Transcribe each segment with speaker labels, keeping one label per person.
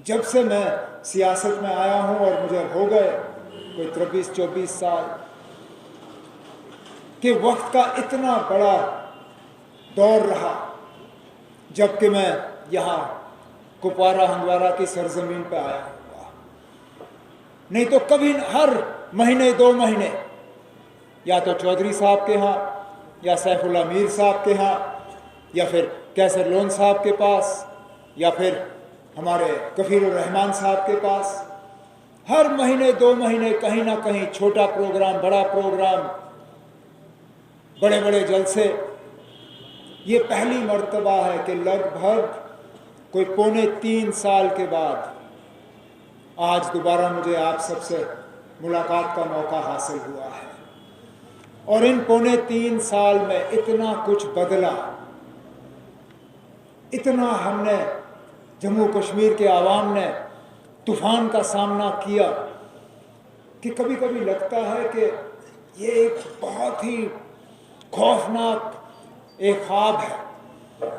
Speaker 1: जब से मैं सियासत में आया हूं और मुझे हो गए कोई 23-24 साल के वक्त का इतना बड़ा दौर रहा, जबकि मैं यहाँ कुपवारा हंदवारा की सरजमीन पे आया हुआ। नहीं तो कभी हर महीने 2 महीने या तो चौधरी साहब के यहाँ या सैफुल्ला मीर साहब के यहाँ या फिर कैसर लोन साहब के पास या फिर हमारे कफीरुर रहमान साहब के पास, हर महीने 2 महीने कहीं ना कहीं छोटा प्रोग्राम, बड़ा प्रोग्राम, बड़े बड़े जलसे। ये पहली मर्तबा है कि लगभग कोई 3.25 साल के बाद आज दोबारा मुझे आप सबसे मुलाकात का मौका हासिल हुआ है। और इन 3.25 साल में इतना कुछ बदला, इतना हमने जम्मू कश्मीर के आवाम ने तूफान का सामना किया कि कभी कभी लगता है कि ये एक बहुत ही खौफनाक एक ख्वाब है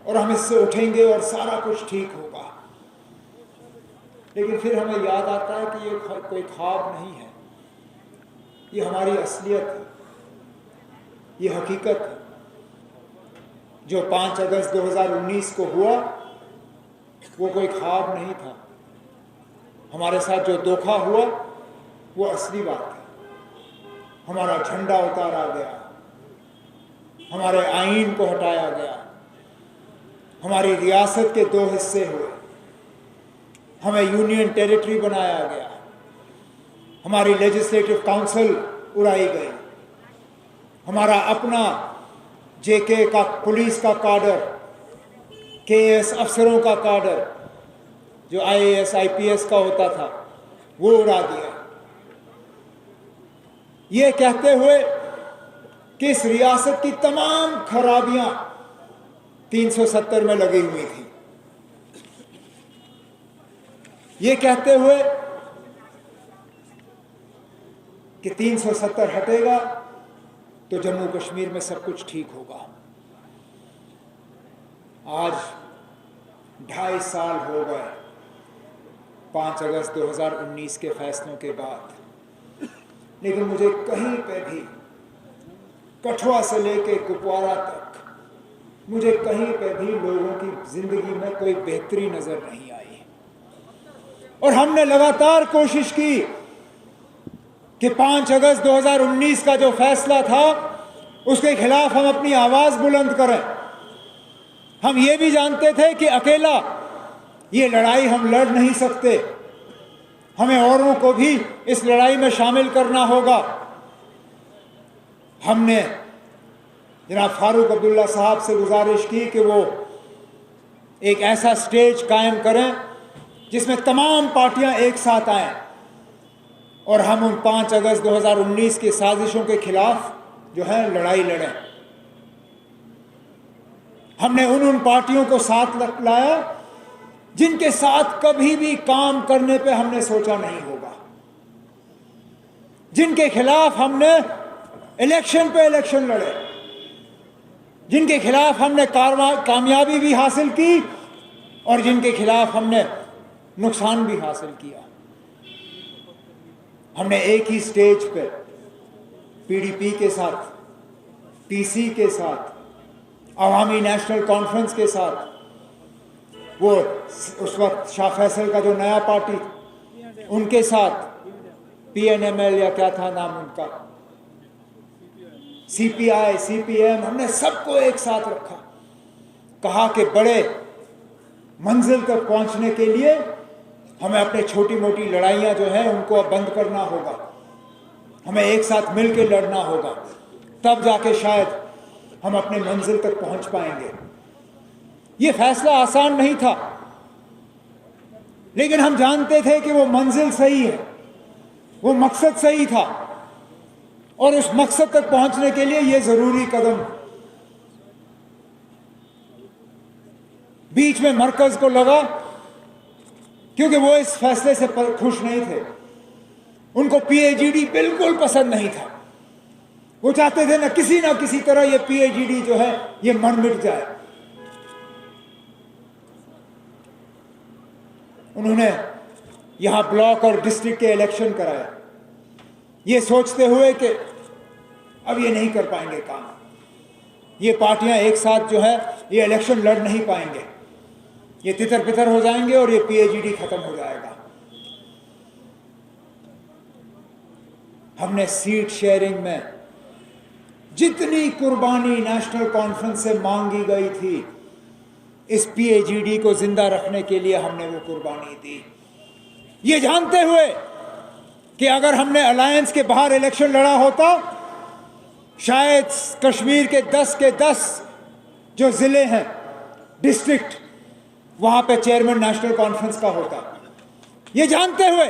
Speaker 1: और हम इससे उठेंगे और सारा कुछ ठीक होगा। लेकिन फिर हमें याद आता है कि ये कोई ख्वाब नहीं है, ये हमारी असलियत है, ये हकीकत है। जो 5 अगस्त 2019 को हुआ वो कोई ख्वाब नहीं था। हमारे साथ जो धोखा हुआ वो असली बात है। हमारा झंडा उतारा गया, हमारे आईन को हटाया गया, हमारी रियासत के 2 हिस्से हुए, हमें यूनियन टेरिटरी बनाया गया, हमारी लेजिस्लेटिव काउंसिल उड़ाई गई, हमारा अपना जेके का पुलिस का काडर, केएस अफसरों का काडर जो आईएएस आईपीएस का होता था वो उड़ा दिया, ये कहते हुए कि इस रियासत की तमाम खराबियां 370 में लगी हुई थी। ये कहते हुए कि 370 हटेगा तो जम्मू कश्मीर में सब कुछ ठीक होगा। आज 2.5 साल हो गए 5 अगस्त 2019 के फैसलों के बाद, लेकिन मुझे कहीं पे भी कठुआ से लेके कुपवारा तक मुझे कहीं पे भी लोगों की जिंदगी में कोई बेहतरी नजर नहीं आई। और हमने लगातार कोशिश की कि 5 अगस्त 2019 का जो फैसला था उसके खिलाफ हम अपनी आवाज बुलंद करें। हम ये भी जानते थे कि अकेला ये लड़ाई हम लड़ नहीं सकते, हमें औरों को भी इस लड़ाई में शामिल करना होगा। हमने जनाब फारूक अब्दुल्ला साहब से गुजारिश की कि वो एक ऐसा स्टेज कायम करें जिसमें तमाम पार्टियां एक साथ आएं और हम उन 5 अगस्त 2019 की साजिशों के खिलाफ जो है लड़ाई लड़ें। हमने उन पार्टियों को साथ लाया जिनके साथ कभी भी काम करने पे हमने सोचा नहीं होगा, जिनके खिलाफ हमने इलेक्शन पे इलेक्शन लड़े, जिनके खिलाफ हमने कामयाबी भी हासिल की और जिनके खिलाफ हमने नुकसान भी हासिल किया। हमने एक ही स्टेज पे पीडीपी के साथ, पीसी के साथ, अवामी नेशनल कॉन्फ्रेंस के साथ, वो उस वक्त शाह फैसल का जो नया पार्टी उनके साथ, पीएनएमएल या क्या था नाम उनका, सीपीआई, सीपीएम, हमने सबको एक साथ रखा। कहा कि बड़े मंजिल तक पहुंचने के लिए हमें अपने छोटी मोटी लड़ाइयां जो हैं उनको अब बंद करना होगा, हमें एक साथ मिलकर लड़ना होगा, तब जाके शायद हम अपने मंजिल तक पहुंच पाएंगे। ये फैसला आसान नहीं था, लेकिन हम जानते थे कि वो मंजिल सही है, वो मकसद सही था और उस मकसद तक पहुंचने के लिए ये जरूरी कदम। बीच में मरकज को लगा, क्योंकि वो इस फैसले से खुश नहीं थे, उनको पीएजीडी बिल्कुल पसंद नहीं था। वो चाहते थे ना किसी तरह ये पीएजीडी जो है ये मर मिट जाए। उन्होंने यहाँ ब्लॉक और डिस्ट्रिक्ट के इलेक्शन कराए, ये सोचते हुए कि अब ये नहीं कर पाएंगे काम, ये पार्टियां एक साथ जो है ये इलेक्शन लड़ नहीं पाएंगे, ये तितर बितर हो जाएंगे और ये पीएजीडी खत्म हो जाएगा। हमने सीट शेयरिंग में जितनी कुर्बानी नेशनल कॉन्फ्रेंस से मांगी गई थी, इस पीएजीडी को जिंदा रखने के लिए हमने वो कुर्बानी दी, ये जानते हुए कि अगर हमने अलायंस के बाहर इलेक्शन लड़ा होता, शायद कश्मीर के 10 जो जिले हैं, डिस्ट्रिक्ट, वहां पे चेयरमैन नेशनल कॉन्फ्रेंस का होता, ये जानते हुए।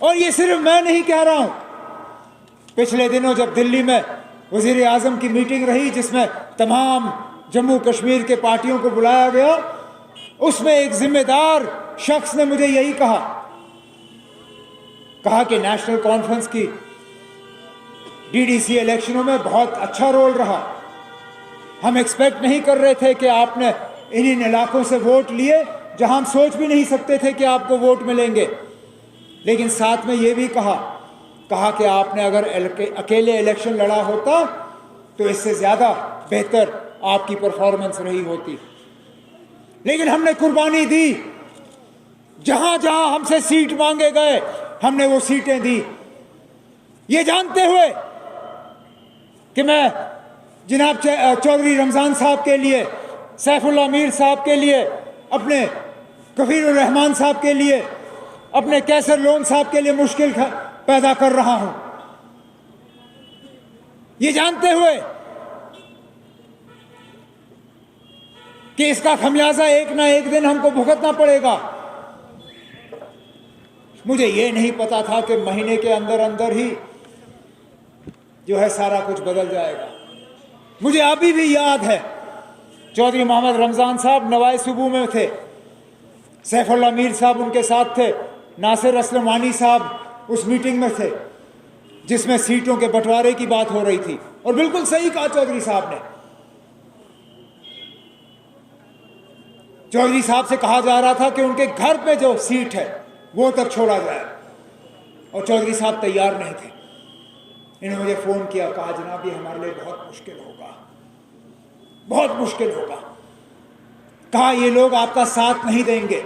Speaker 1: और ये सिर्फ मैं नहीं कह रहा हूं, पिछले दिनों जब दिल्ली में वजीर आजम की मीटिंग रही जिसमें तमाम जम्मू कश्मीर के पार्टियों को बुलाया गया, उसमें एक जिम्मेदार शख्स ने मुझे यही कहा कि नेशनल कॉन्फ्रेंस की डीडीसी इलेक्शनों में बहुत अच्छा रोल रहा, हम एक्सपेक्ट नहीं कर रहे थे कि आपने इन इलाकों से वोट लिए जहां हम सोच भी नहीं सकते थे कि आपको वोट मिलेंगे, लेकिन साथ में ये भी कहा कि आपने अगर अकेले इलेक्शन लड़ा होता तो इससे ज्यादा बेहतर आपकी परफॉर्मेंस रही होती। लेकिन हमने कुर्बानी दी, जहां जहां हमसे सीट मांगे गए हमने वो सीटें दी, ये जानते हुए कि मैं जनाब चौधरी रमजान साहब के लिए, सैफुल्लाह मीर साहब के लिए, अपने कफीरुर रहमान साहब के लिए, अपने कैसर लोन साहब के लिए मुश्किल पैदा कर रहा हूं, ये जानते हुए कि इसका खमियाजा एक ना एक दिन हमको भुगतना पड़ेगा। मुझे ये नहीं पता था कि महीने के अंदर अंदर ही जो है सारा कुछ बदल जाएगा। मुझे अभी भी याद है, चौधरी मोहम्मद रमजान साहब नवाई सुबू में थे, सैफुल्लाह मीर साहब उनके साथ थे, नासिर असलम वानी साहब उस मीटिंग में थे जिसमें सीटों के बंटवारे की बात हो रही थी। और बिल्कुल सही कहा चौधरी साहब ने, चौधरी साहब से कहा जा रहा था कि उनके घर पे जो सीट है वो तक छोड़ा जाए, और चौधरी साहब तैयार नहीं थे। इन्होंने मुझे फोन किया, कहा जनाब ये हमारे लिए बहुत मुश्किल होगा, बहुत मुश्किल होगा, कहा ये लोग आपका साथ नहीं देंगे,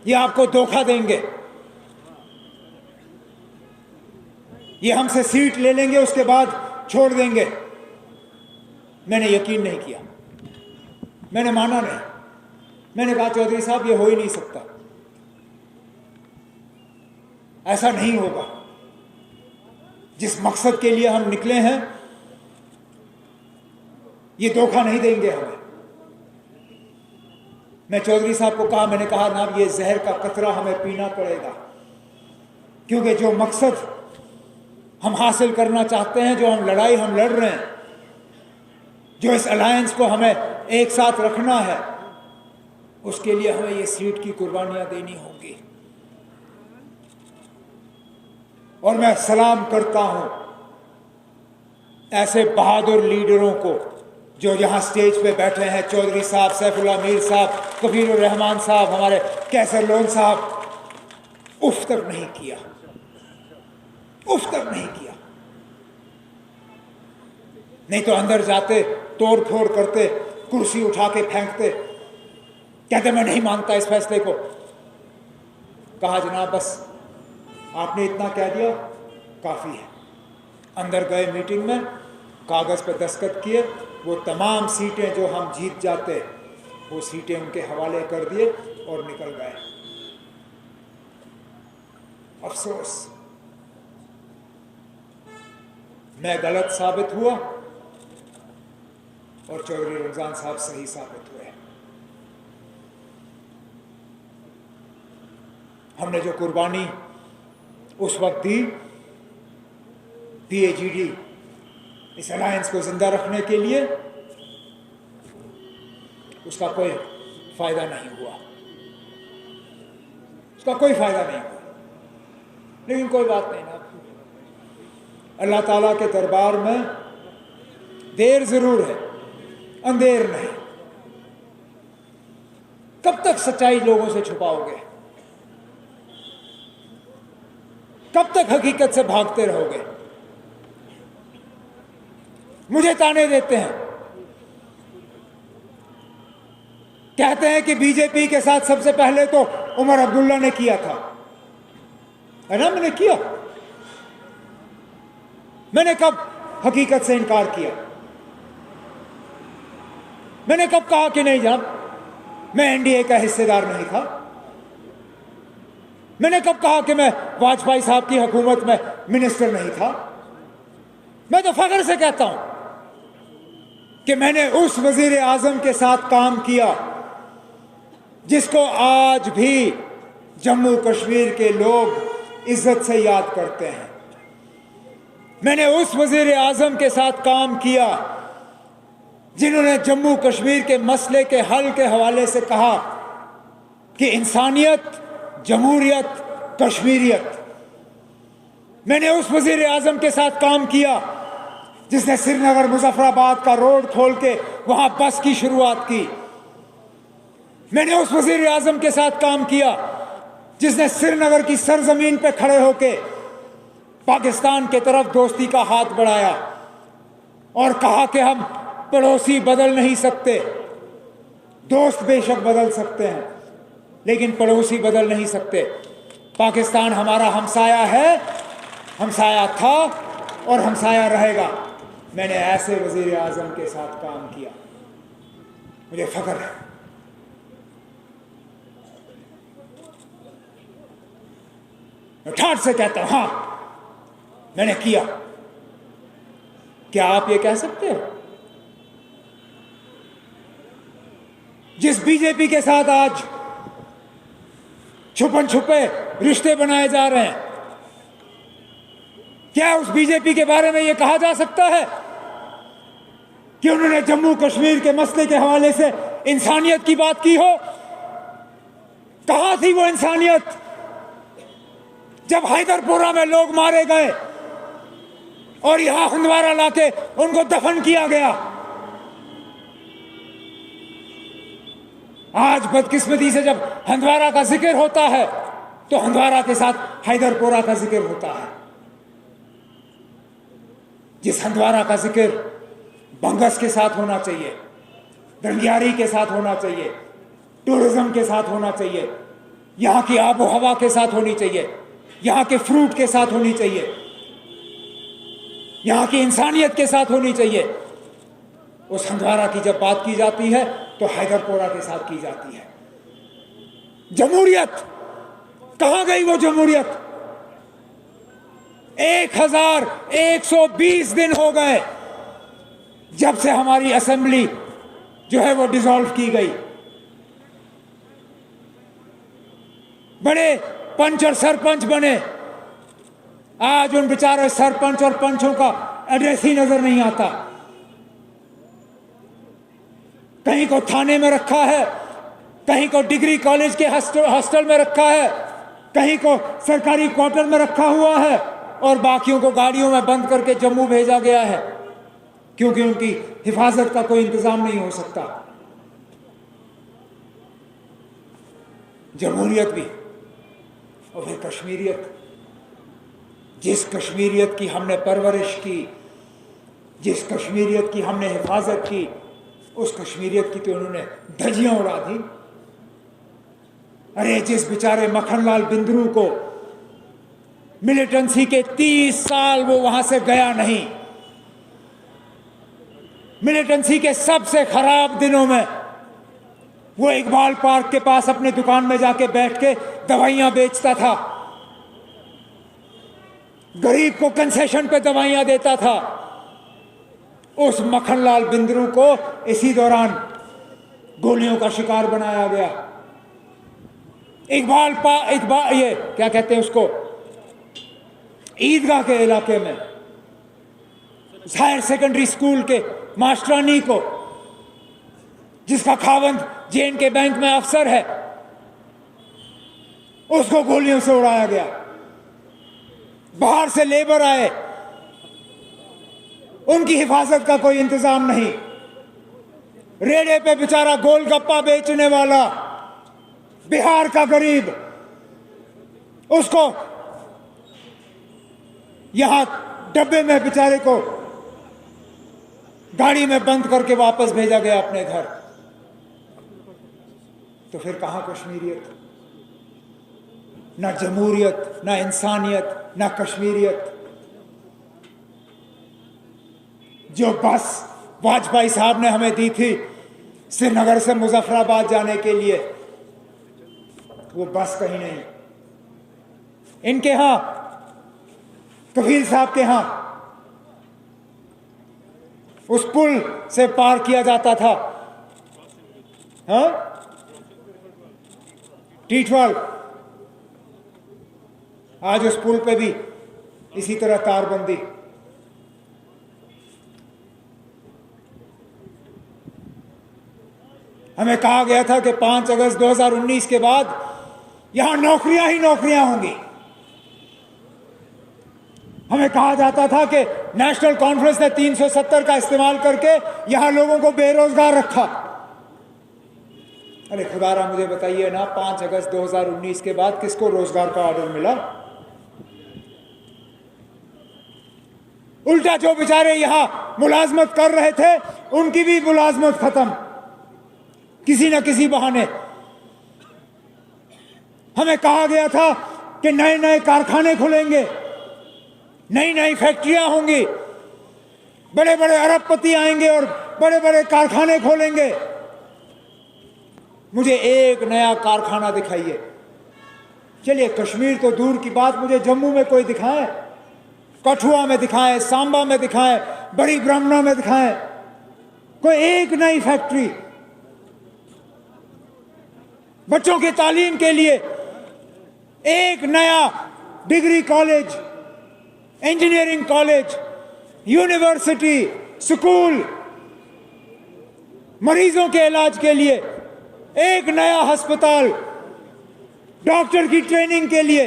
Speaker 1: ये आपको धोखा देंगे, ये हमसे सीट ले लेंगे उसके बाद छोड़ देंगे। मैंने यकीन नहीं किया, मैंने माना नहीं, मैंने कहा चौधरी साहब ये हो ही नहीं सकता, ऐसा नहीं होगा, जिस मकसद के लिए हम निकले हैं ये धोखा नहीं देंगे हमें। मैं चौधरी साहब को कहा, मैंने कहा ना ये जहर का कतरा हमें पीना पड़ेगा, क्योंकि जो मकसद हम हासिल करना चाहते हैं, जो हम लड़ाई हम लड़ रहे हैं, जो इस अलायंस को हमें एक साथ रखना है, उसके लिए हमें ये सीट की कुर्बानियां देनी होंगी। और मैं सलाम करता हूं ऐसे बहादुर लीडरों को जो यहां स्टेज पे बैठे हैं, चौधरी साहब, सैफुल्लाह मीर साहब, कफीरुर रहमान साहब, हमारे कैसर लोन साहब, उफ तक नहीं किया, उफ तक नहीं किया। नहीं तो अंदर जाते, तोड़ फोड़ करते, कुर्सी उठा के फेंकते, कहते मैं नहीं मानता इस फैसले को। कहा जनाब बस आपने इतना कह दिया काफी है। अंदर गए मीटिंग में, कागज पे दस्तखत किए, वो तमाम सीटें जो हम जीत जाते वो सीटें उनके हवाले कर दिए और निकल गए। अफसोस, मैं गलत साबित हुआ और चौधरी रमजान साहब सही साबित हुए। हमने जो कुर्बानी उस वक्त दी पीएजीडी इस अलायंस को जिंदा रखने के लिए, उसका कोई फायदा नहीं हुआ, उसका कोई फायदा नहीं हुआ। लेकिन कोई बात नहीं ना, अल्लाह ताला के दरबार में देर जरूर है, अंधेर नहीं। कब तक सच्चाई लोगों से छुपाओगे? कब तक हकीकत से भागते रहोगे? मुझे ताने देते हैं, कहते हैं कि बीजेपी के साथ सबसे पहले तो उमर अब्दुल्ला ने किया था, है ना? मैंने किया? मैंने कब हकीकत से इनकार किया? मैंने कब कहा कि नहीं जनाब मैं एनडीए का हिस्सेदार नहीं था? मैंने कब कहा कि मैं वाजपेयी साहब की हुकूमत में मिनिस्टर नहीं था? मैं तो फख्र से कहता हूं कि मैंने उस वजीर आजम के साथ काम किया जिसको आज भी जम्मू कश्मीर के लोग इज्जत से याद करते हैं। मैंने उस वजीर आजम के साथ काम किया जिन्होंने जम्मू कश्मीर के मसले के हल के हवाले से कहा कि इंसानियत, जमहूरियत, कश्मीरियत। मैंने उस वजीर आजम के साथ काम किया जिसने श्रीनगर मुजफ्फराबाद का रोड खोल के वहां बस की शुरुआत की। मैंने उस वजीर आजम के साथ काम किया जिसने श्रीनगर की सरजमीन पे खड़े होके पाकिस्तान के तरफ दोस्ती का हाथ बढ़ाया और कहा कि हम पड़ोसी बदल नहीं सकते, दोस्त बेशक बदल सकते हैं लेकिन पड़ोसी बदल नहीं सकते। पाकिस्तान हमारा हमसाया है, हमसाया था और हमसाया रहेगा। मैंने ऐसे वजीर आजम के साथ काम किया, मुझे फख्र है। मैं ठाठ से कहता हूं हाँ मैंने किया। क्या आप ये कह सकते हो? जिस बीजेपी के साथ आज छुपन छुपे रिश्ते बनाए जा रहे हैं, क्या उस बीजेपी के बारे में यह कहा जा सकता है कि उन्होंने जम्मू कश्मीर के मसले के हवाले से इंसानियत की बात की हो? कहां थी वो इंसानियत जब हैदरपुरा में लोग मारे गए और यहां हंदवारा लाके उनको दफन किया गया? आज बदकिस्मती से जब हंदवारा का जिक्र होता है तो हंदवारा के साथ हैदरपुरा का जिक्र होता है। जिस हंदवारा का जिक्र बंगस के साथ होना चाहिए, दंगियारी के साथ होना चाहिए, टूरिज्म के साथ होना चाहिए, यहां की आबो हवा के साथ होनी चाहिए, यहां के फ्रूट के साथ होनी चाहिए, यहां की इंसानियत के साथ होनी चाहिए, उस हंदवारा की जब बात की जाती है तो हैदरपुरा के साथ की जाती है। जमहूरियत कहां गई? वो जमहूरियत 1120 दिन हो गए जब से हमारी असेंबली जो है वो डिसॉल्व की गई। बड़े पंच और सरपंच बने, आज उन बेचारे सरपंच और पंचों का एड्रेस ही नजर नहीं आता। कहीं को थाने में रखा है, कहीं को डिग्री कॉलेज के हॉस्टल में रखा है, कहीं को सरकारी क्वार्टर में रखा हुआ है और बाकियों को गाड़ियों में बंद करके जम्मू भेजा गया है क्योंकि उनकी हिफाजत का कोई इंतजाम नहीं हो सकता। जमहूरियत भी और फिर कश्मीरियत। जिस कश्मीरियत की हमने परवरिश की, जिस कश्मीरियत की हमने हिफाजत की, उस कश्मीरियत की तो उन्होंने धज्जियां उड़ा दी। अरे जिस बेचारे मक्खनलाल बिंद्रू को मिलिटेंसी के 30 साल वो वहां से गया नहीं, मिलिटेंसी के सबसे खराब दिनों में वो इकबाल पार्क के पास अपनी दुकान में जाके बैठ के दवाइयां बेचता था, गरीब को कंसेशन पे दवाइयां देता था। उस मक्खनलाल बिंद्रू को इसी दौरान गोलियों का शिकार बनाया गया। इकबाल ये क्या कहते हैं उसको, ईदगाह के इलाके में हायर सेकेंडरी स्कूल के मास्टरानी को, जिसका खावंद जे&के बैंक में अफसर है, उसको गोलियों से उड़ाया गया। बाहर से लेबर आए, उनकी हिफाजत का कोई इंतजाम नहीं। रेड़े पे बेचारा गोलगप्पा बेचने वाला बिहार का गरीब, उसको यहां डब्बे में बेचारे को गाड़ी में बंद करके वापस भेजा गया अपने घर। तो फिर कहां कश्मीरियत? ना जमहूरियत, ना इंसानियत, ना कश्मीरियत। जो बस वाजपेयी साहब ने हमें दी थी श्रीनगर से मुजफ्फराबाद जाने के लिए, वो बस कहीं नहीं। इनके यहां, कबीर साहब के यहां, उस पुल से पार किया जाता था, हाँ, टी12। आज उस पुल पे भी इसी तरह तारबंदी। हमें कहा गया था कि 5 अगस्त 2019 के बाद यहां नौकरियां ही नौकरियां होंगी। हमें कहा जाता था कि नेशनल कॉन्फ्रेंस ने 370 का इस्तेमाल करके यहां लोगों को बेरोजगार रखा। अरे खुदारा मुझे बताइए ना, 5 अगस्त 2019 के बाद किसको रोजगार का ऑर्डर मिला? उल्टा जो बेचारे यहां मुलाजमत कर रहे थे उनकी भी मुलाजमत खत्म, किसी न किसी बहाने। हमें कहा गया था कि नए नए कारखाने खुलेंगे, नई नई फैक्ट्रियां होंगी, बड़े बड़े अरबपति आएंगे और बड़े बड़े कारखाने खोलेंगे। मुझे एक नया कारखाना दिखाइए। चलिए कश्मीर तो दूर की बात, मुझे जम्मू में कोई दिखाएं, कठुआ में दिखाएं, सांबा में दिखाएं, बड़ी ब्राह्मणा में दिखाएं, कोई एक नई फैक्ट्री। बच्चों की तालीम के लिए एक नया degree college, engineering college, university, school, मरीजों के इलाज के लिए एक नया अस्पताल, डॉक्टर की ट्रेनिंग के लिए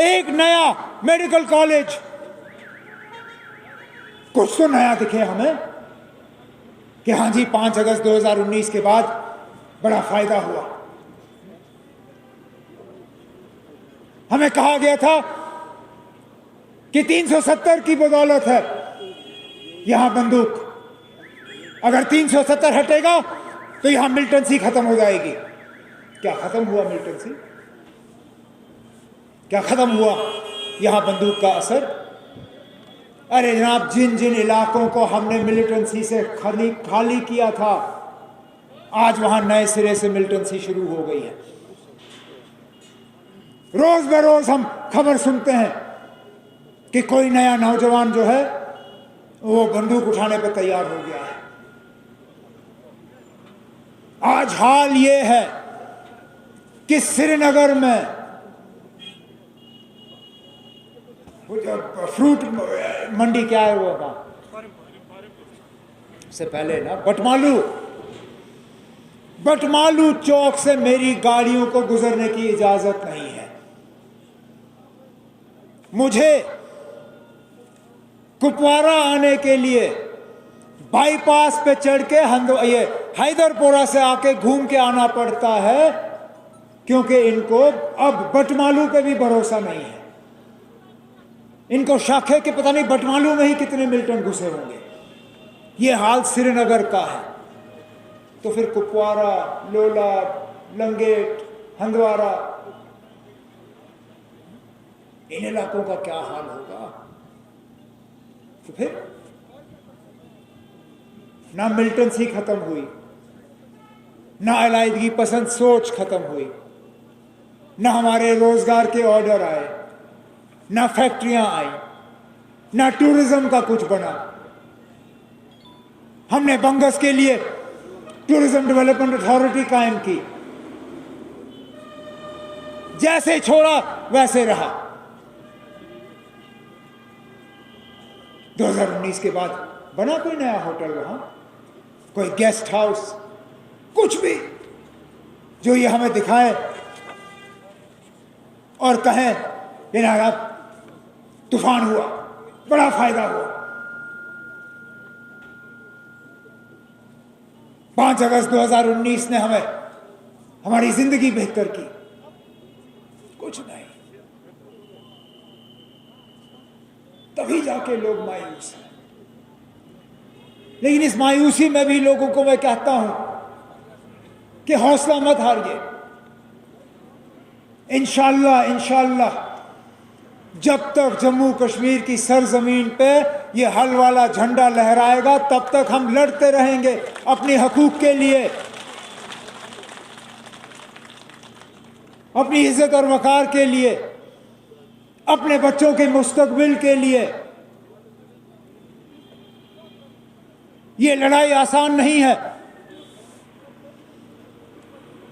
Speaker 1: एक नया मेडिकल कॉलेज। कुछ तो नया दिखे हमें कि हाँ जी 5 अगस्त 2019 के बाद बड़ा फायदा हुआ। हमें कहा गया था कि 370 की बदौलत है यहां बंदूक, अगर 370 हटेगा तो यहां मिलिटेंसी खत्म हो जाएगी। क्या खत्म हुआ मिलिटेंसी? क्या खत्म हुआ यहां बंदूक का असर? अरे जनाब, जिन जिन इलाकों को हमने मिलिटेंसी से खाली किया था, आज वहां नए सिरे से मिलिटेंसी शुरू हो गई है। रोज बरोज हम खबर सुनते हैं कि कोई नया नौजवान जो है वो बंदूक उठाने पर तैयार हो गया है। आज हाल ये है कि श्रीनगर में वो जो फ्रूट मंडी, क्या है वो का से पहले ना, बटमालू चौक से मेरी गाड़ियों को गुजरने की इजाजत नहीं है। मुझे कुपवारा आने के लिए बाईपास पे चढ़ के ये हैदरपुरा से आके घूम के आना पड़ता है, क्योंकि इनको अब बटमालू पे भी भरोसा नहीं है। इनको शक है कि पता नहीं बटमालू में ही कितने मिलिटेंट घुसे होंगे। ये हाल श्रीनगर का है, तो फिर कुपवारा, लोला, लंगेट, हंदवारा, इन इलाकों का क्या हाल होगा? तो फिर ना मिलिटेंसी खत्म हुई, ना अलायदगी पसंद सोच खत्म हुई, ना हमारे रोजगार के ऑर्डर आए, ना फैक्ट्रियां आई, ना टूरिज्म का कुछ बना। हमने बंगस के लिए टूरिज्म डेवलपमेंट अथॉरिटी कायम की, जैसे छोड़ा वैसे रहा। 2019 के बाद बना कोई नया होटल वहां, कोई गेस्ट हाउस, कुछ भी जो ये हमें दिखाए और कहें कि ना तूफान हुआ, बड़ा फायदा हुआ। 5 अगस्त 2019 ने हमें हमारी जिंदगी बेहतर की। कुछ नहीं। तभी जाके लोग मायूस हैं। लेकिन इस मायूसी में भी लोगों को मैं कहता हूं कि हौसला मत हारिए। इंशाअल्लाह इंशाअल्लाह जब तक जम्मू कश्मीर की सरजमीन पे ये हल वाला झंडा लहराएगा, तब तक हम लड़ते रहेंगे अपने हकूक के लिए, अपनी इज्जत और वकार के लिए, अपने बच्चों के मुस्तकबिल के लिए। ये लड़ाई आसान नहीं है।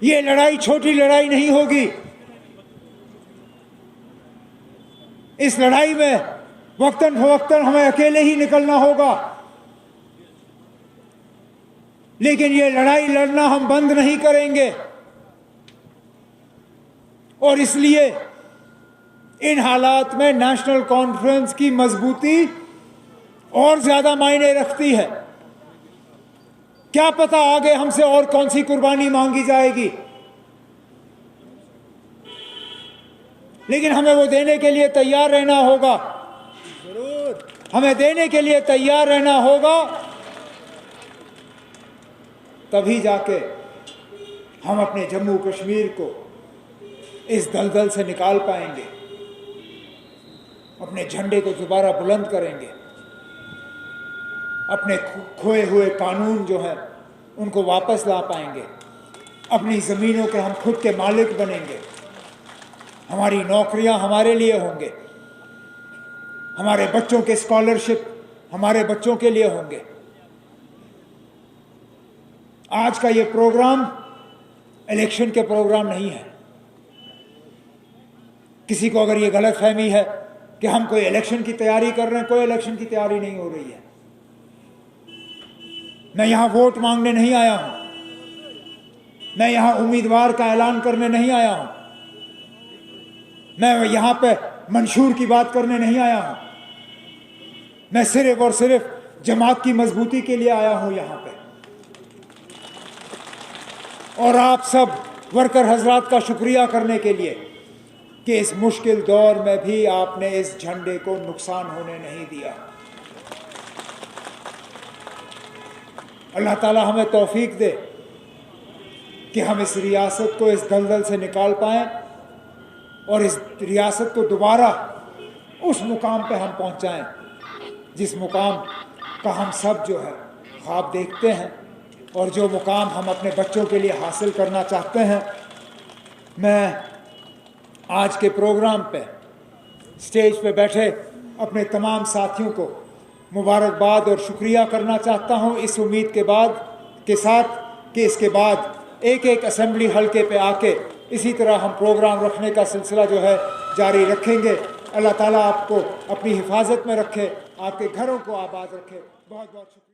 Speaker 1: ये लड़ाई छोटी लड़ाई नहीं होगी। इस लड़ाई में वक्तन फवक्तन हमें अकेले ही निकलना होगा, लेकिन ये लड़ाई लड़ना हम बंद नहीं करेंगे। और इसलिए इन हालात में नेशनल कॉन्फ्रेंस की मजबूती और ज्यादा मायने रखती है। क्या पता आगे हमसे और कौन सी कुर्बानी मांगी जाएगी, लेकिन हमें वो देने के लिए तैयार रहना होगा। जरूर हमें देने के लिए तैयार रहना होगा, तभी जाके हम अपने जम्मू कश्मीर को इस दलदल से निकाल पाएंगे, अपने झंडे को दोबारा बुलंद करेंगे, अपने खोए हुए कानून जो है उनको वापस ला पाएंगे, अपनी ज़मीनों के हम खुद के मालिक बनेंगे, हमारी नौकरियां हमारे लिए होंगे, हमारे बच्चों के स्कॉलरशिप हमारे बच्चों के लिए होंगे। आज का ये प्रोग्राम इलेक्शन के प्रोग्राम नहीं है। किसी को अगर ये गलतफहमी है कि हम कोई इलेक्शन की तैयारी कर रहे हैं, कोई इलेक्शन की तैयारी नहीं हो रही है। मैं यहां वोट मांगने नहीं आया हूं, मैं यहां उम्मीदवार का ऐलान करने नहीं आया हूं, मैं यहां पे मंशूर की बात करने नहीं आया हूं। मैं सिर्फ और सिर्फ जमात की मजबूती के लिए आया हूं यहां पे। और आप सब वर्कर हजरात का शुक्रिया करने के लिए कि इस मुश्किल दौर में भी आपने इस झंडे को नुकसान होने नहीं दिया। अल्लाह ताला हमें तौफीक दे कि हम इस रियासत को इस दलदल से निकाल पाएं और इस रियासत को दोबारा उस मुकाम पे हम पहुंचाएं जिस मुकाम का हम सब जो है ख्वाब देखते हैं और जो मुकाम हम अपने बच्चों के लिए हासिल करना चाहते हैं। मैं आज के प्रोग्राम पे स्टेज पे बैठे अपने तमाम साथियों को मुबारकबाद और शुक्रिया करना चाहता हूं, इस उम्मीद के साथ कि इसके बाद एक एक असेंबली हल्के पे आके इसी तरह हम प्रोग्राम रखने का सिलसिला जो है जारी रखेंगे। अल्लाह ताला आपको अपनी हिफाजत में रखे, आपके घरों को आबाद रखे। बहुत बहुत शुक्रिया।